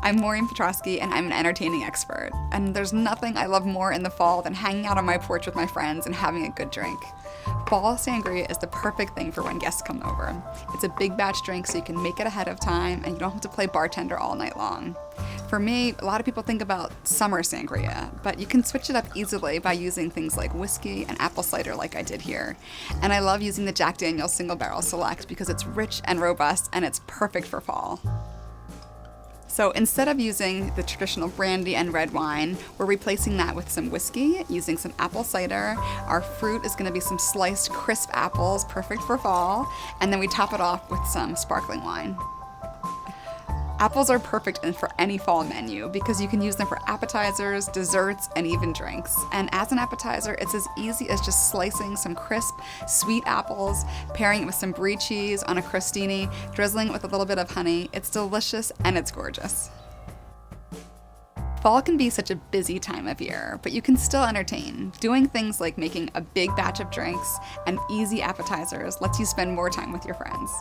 I'm Maureen Petrosky, and I'm an entertaining expert. And there's nothing I love more in the fall than hanging out on my porch with my friends and having a good drink. Fall sangria is the perfect thing for when guests come over. It's a big batch drink, so you can make it ahead of time and you don't have to play bartender all night long. For me, a lot of people think about summer sangria, but you can switch it up easily by using things like whiskey and apple cider like I did here. And I love using the Jack Daniel's Single Barrel Select because it's rich and robust and it's perfect for fall. So instead of using the traditional brandy and red wine, we're replacing that with some whiskey, using some apple cider. Our fruit is going to be some sliced crisp apples, perfect for fall, and then we top it off with some sparkling wine. Apples are perfect for any fall menu because you can use them for appetizers, desserts, and even drinks. And as an appetizer, it's as easy as just slicing some crisp, sweet apples, pairing it with some brie cheese on a crostini, drizzling it with a little bit of honey. It's delicious and it's gorgeous. Fall can be such a busy time of year, but you can still entertain. Doing things like making a big batch of drinks and easy appetizers lets you spend more time with your friends.